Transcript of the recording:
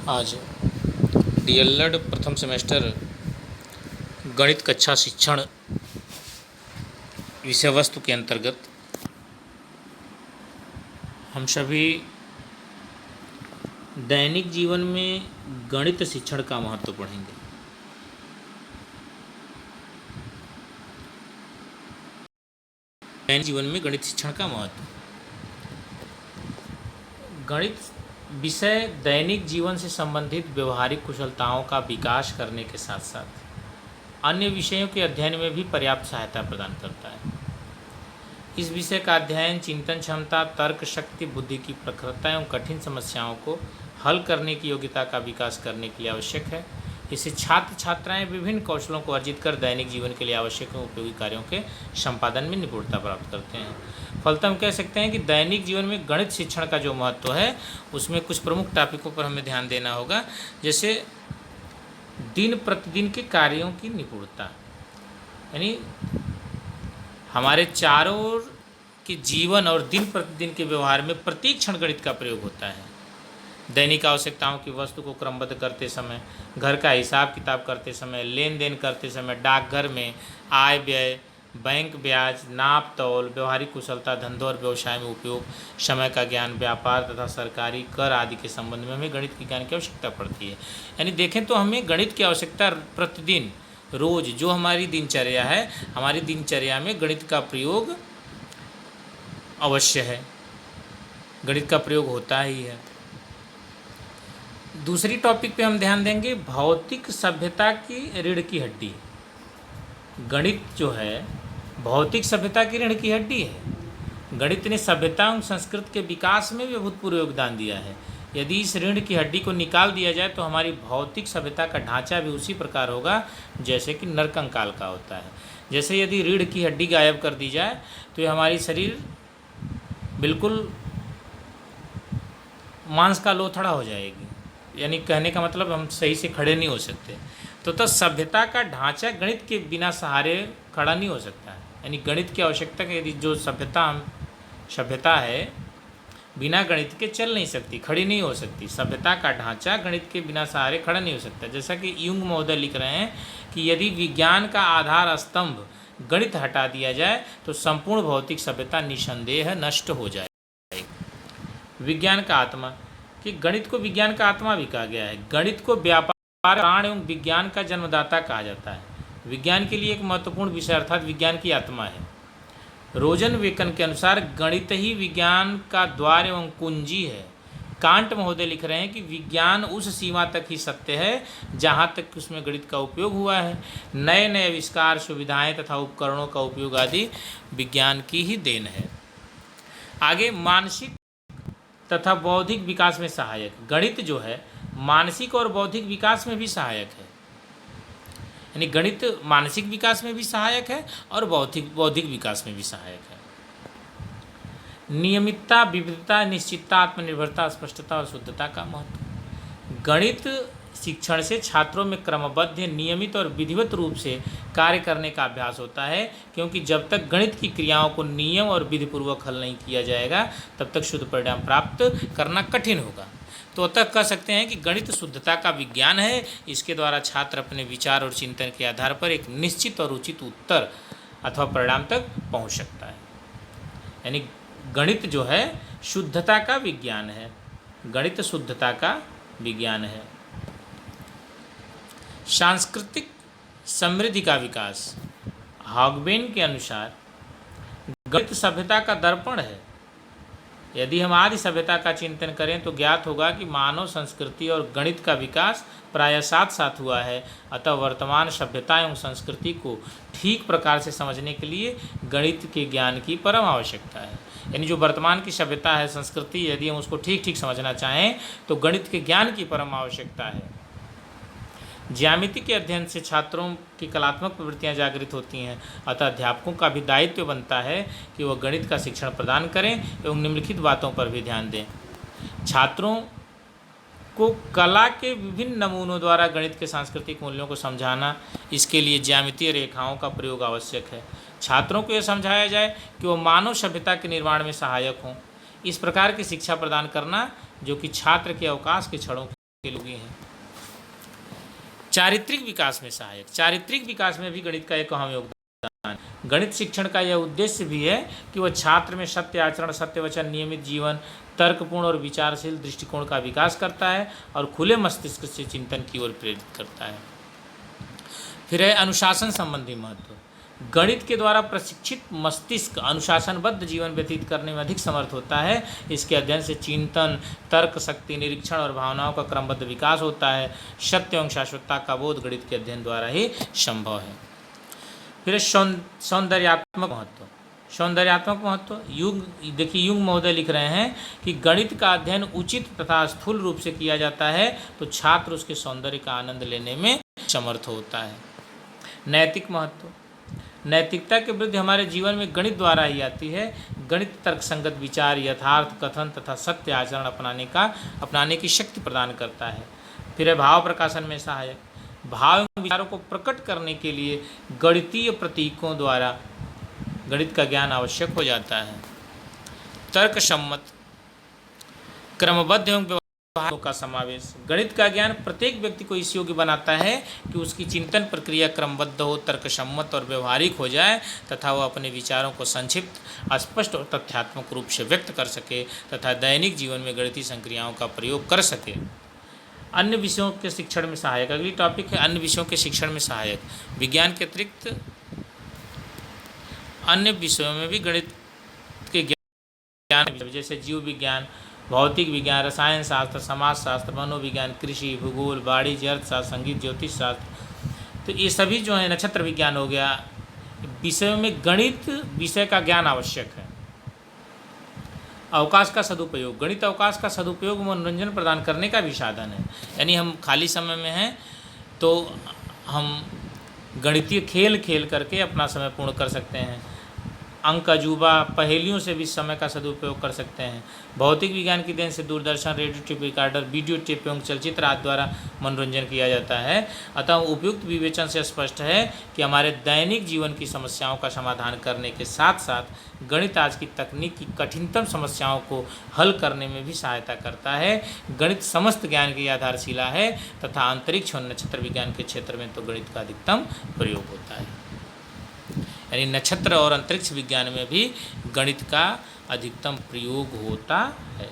आज डीएलएड प्रथम सेमेस्टर गणित कक्षा शिक्षण विषय वस्तु के अंतर्गत हम सभी दैनिक जीवन में गणित शिक्षण का महत्व पढ़ेंगे। दैनिक जीवन में गणित शिक्षण का महत्व। गणित विषय दैनिक जीवन से संबंधित व्यवहारिक कुशलताओं का विकास करने के साथ साथ अन्य विषयों के अध्ययन में भी पर्याप्त सहायता प्रदान करता है। इस विषय का अध्ययन चिंतन क्षमता, तर्क शक्ति, बुद्धि की प्रखरता एवं कठिन समस्याओं को हल करने की योग्यता का विकास करने के लिए आवश्यक है। इससे छात्र छात्राएं विभिन्न कौशलों को अर्जित कर दैनिक जीवन के लिए आवश्यक एवं उपयोगी कार्यों के संपादन में निपुणता प्राप्त करते हैं। फलतः हम कह सकते हैं कि दैनिक जीवन में गणित शिक्षण का जो महत्व है उसमें कुछ प्रमुख टॉपिकों पर हमें ध्यान देना होगा, जैसे दिन प्रतिदिन के कार्यों की निपुणता, यानी हमारे चारों ओर के जीवन और दिन प्रतिदिन के व्यवहार में प्रत्येक क्षण गणित का प्रयोग होता है। दैनिक आवश्यकताओं की वस्तु को क्रमबद्ध करते समय, घर का हिसाब किताब करते समय, लेन देन करते समय, डाकघर में आय व्यय, बैंक ब्याज, नाप तौल, व्यवहारिक कुशलता, धंधों और व्यवसाय में उपयोग, समय का ज्ञान, व्यापार तथा सरकारी कर आदि के संबंध में हमें गणित के ज्ञान की आवश्यकता पड़ती है। यानी देखें तो हमें गणित की आवश्यकता प्रतिदिन रोज जो हमारी दिनचर्या है, हमारी दिनचर्या में गणित का प्रयोग अवश्य है, गणित का प्रयोग होता ही है। दूसरी टॉपिक पे हम ध्यान देंगे भौतिक सभ्यता की रीढ़ की हड्डी। गणित जो है भौतिक सभ्यता की रीढ़ की हड्डी है। गणित ने सभ्यता एवं संस्कृति के विकास में भी अभूतपूर्व योगदान दिया है। यदि इस रीढ़ की हड्डी को निकाल दिया जाए तो हमारी भौतिक सभ्यता का ढांचा भी उसी प्रकार होगा जैसे कि नरकंकाल का होता है। जैसे यदि रीढ़ की हड्डी गायब कर दी जाए तो ये हमारी शरीर बिल्कुल मांस का लोथड़ा हो जाएगी, यानी कहने का मतलब हम सही से खड़े नहीं हो सकते। तो सभ्यता का ढांचा गणित के बिना सहारे खड़ा नहीं हो सकता है। यानी गणित की आवश्यकता है। यदि जो सभ्यता है बिना गणित के चल नहीं सकती, खड़ी नहीं हो सकती। सभ्यता का ढांचा गणित के बिना सहारे खड़ा नहीं हो सकता। जैसा कि युंग महोदय लिख रहे हैं कि यदि विज्ञान का आधार स्तंभ गणित हटा दिया जाए तो संपूर्ण भौतिक सभ्यता निसंदेह नष्ट हो जाएगी। विज्ञान का आत्मा, कि गणित को विज्ञान का आत्मा भी कहा गया है। गणित को व्यापार, प्राण एवं विज्ञान का जन्मदाता कहा जाता है। विज्ञान के लिए एक महत्वपूर्ण विषय अर्थात विज्ञान की आत्मा है। रोजन वेकन के अनुसार गणित ही विज्ञान का द्वार एवं कुंजी है। कांट महोदय लिख रहे हैं कि विज्ञान उस सीमा तक ही सत्य है जहाँ तक उसमें गणित का उपयोग हुआ है। नए नए आविष्कार, सुविधाएं तथा उपकरणों का उपयोग आदि विज्ञान की ही देन है। आगे मानसिक तथा बौद्धिक विकास में सहायक। गणित जो है मानसिक और बौद्धिक विकास में भी सहायक है। यानी गणित मानसिक विकास में भी सहायक है और बौद्धिक विकास में भी सहायक है। नियमितता, विविधता, निश्चितता, आत्मनिर्भरता, स्पष्टता और शुद्धता का महत्व। गणित शिक्षण से छात्रों में क्रमबद्ध, नियमित और विधिवत रूप से कार्य करने का अभ्यास होता है, क्योंकि जब तक गणित की क्रियाओं को नियम और विधिपूर्वक हल नहीं किया जाएगा तब तक शुद्ध परिणाम प्राप्त करना कठिन होगा। तो अतः कह सकते हैं कि गणित शुद्धता का विज्ञान है। इसके द्वारा छात्र अपने विचार और चिंतन के आधार पर एक निश्चित और उचित उत्तर अथवा परिणाम तक पहुंच सकता है। यानी गणित जो है शुद्धता का विज्ञान है। गणित शुद्धता का विज्ञान है। सांस्कृतिक समृद्धि का विकास। हॉगबेन के अनुसार गणित सभ्यता का दर्पण है। यदि हम आदि सभ्यता का चिंतन करें तो ज्ञात होगा कि मानव संस्कृति और गणित का विकास प्रायः साथ साथ हुआ है। अतः वर्तमान सभ्यता एवं संस्कृति को ठीक प्रकार से समझने के लिए गणित के ज्ञान की परम आवश्यकता है। यानी जो वर्तमान की सभ्यता है, संस्कृति, यदि हम उसको ठीक ठीक समझना चाहें तो गणित के ज्ञान की परम आवश्यकता है। ज्यामिति के अध्ययन से छात्रों की कलात्मक प्रवृत्तियां जागृत होती हैं। अतः अध्यापकों का भी दायित्व बनता है कि वह गणित का शिक्षण प्रदान करें एवं निम्नलिखित बातों पर भी ध्यान दें। छात्रों को कला के विभिन्न नमूनों द्वारा गणित के सांस्कृतिक मूल्यों को समझाना, इसके लिए ज्यामितीय रेखाओं का प्रयोग आवश्यक है। छात्रों को यह समझाया जाए कि वो मानव सभ्यता के निर्माण में सहायक हों। इस प्रकार की शिक्षा प्रदान करना जो कि छात्र के अवकाश के क्षणों के लोग ही हैं। चारित्रिक विकास में सहायक, चारित्रिक विकास में भी गणित का एक अहम योगदान है। गणित शिक्षण का यह उद्देश्य भी है कि वह छात्र में सत्य आचरण, सत्य वचन, नियमित जीवन, तर्कपूर्ण और विचारशील दृष्टिकोण का विकास करता है और खुले मस्तिष्क से चिंतन की ओर प्रेरित करता है। फिर है अनुशासन संबंधी महत्व। गणित के द्वारा प्रशिक्षित मस्तिष्क अनुशासनबद्ध जीवन व्यतीत करने में अधिक समर्थ होता है। इसके अध्ययन से चिंतन, तर्क शक्ति, निरीक्षण और भावनाओं का क्रमबद्ध विकास होता है। सत्य एवं शाश्वतता का बोध गणित के अध्ययन द्वारा ही संभव है। फिर सौंदर्यात्मक महत्व। सौंदर्यात्मक महत्व, युंग महोदय लिख रहे हैं कि गणित का अध्ययन उचित तथा स्थूल रूप से किया जाता है तो छात्र उसके सौंदर्य का आनंद लेने में समर्थ होता है। नैतिक महत्व, नैतिकता की वृद्धि हमारे जीवन में गणित द्वारा ही आती है। गणित तर्कसंगत विचार, यथार्थ कथन तथा सत्य आचरण अपनाने की शक्ति प्रदान करता है। फिर है भाव प्रकाशन में सहायक। भाव एवं विचारों को प्रकट करने के लिए गणितीय प्रतीकों द्वारा गणित का ज्ञान आवश्यक हो जाता है। तर्क सम्मत, क्रमबद्ध एवं व्यवहारों का समावेश। गणित का ज्ञान प्रत्येक व्यक्ति को इस योग्य बनाता है कि उसकी चिंतन प्रक्रिया क्रमबद्ध हो, तर्कसम्मत और व्यवहारिक हो जाए तथा वह अपने विचारों को संक्षिप्त, स्पष्ट और तथ्यात्मक रूप से व्यक्त कर सके तथा दैनिक जीवन में गणितीय संक्रियाओं का प्रयोग कर सके। अन्य विषयों के शिक्षण में सहायक। अगली टॉपिक है अन्य विषयों के शिक्षण में सहायक। विज्ञान के अतिरिक्त अन्य विषयों में भी गणित के ज्ञान जैसे जीव विज्ञान, भौतिक विज्ञान, रसायन शास्त्र, समाजशास्त्र, मनोविज्ञान, कृषि, भूगोल, वाणिज्य, अर्थशास्त्र, संगीत, ज्योतिष शास्त्र, तो ये सभी जो है, नक्षत्र विज्ञान हो गया, विषयों में गणित विषय का ज्ञान आवश्यक है। अवकाश का सदुपयोग। गणित अवकाश का सदुपयोग मनोरंजन प्रदान करने का भी साधन है। यानी हम खाली समय में हैं तो हम गणितीय खेल खेल करके अपना समय पूर्ण कर सकते हैं। अंक अजूबा, पहेलियों से भी समय का सदुपयोग कर सकते हैं। भौतिक विज्ञान की देन से Doordarshan, radio tape recorder, video tape एवं चलचित्र आदि द्वारा मनोरंजन किया जाता है। अतः उपयुक्त विवेचन से स्पष्ट है कि हमारे दैनिक जीवन की समस्याओं का समाधान करने के साथ साथ गणित आज की तकनीक की कठिनतम समस्याओं को हल करने में भी सहायता करता है। गणित समस्त ज्ञान की आधारशिला है तथा अंतरिक्ष और नक्षत्र विज्ञान के क्षेत्र में तो गणित का अधिकतम प्रयोग होता है। यानी नक्षत्र और अंतरिक्ष विज्ञान में भी गणित का अधिकतम प्रयोग होता है।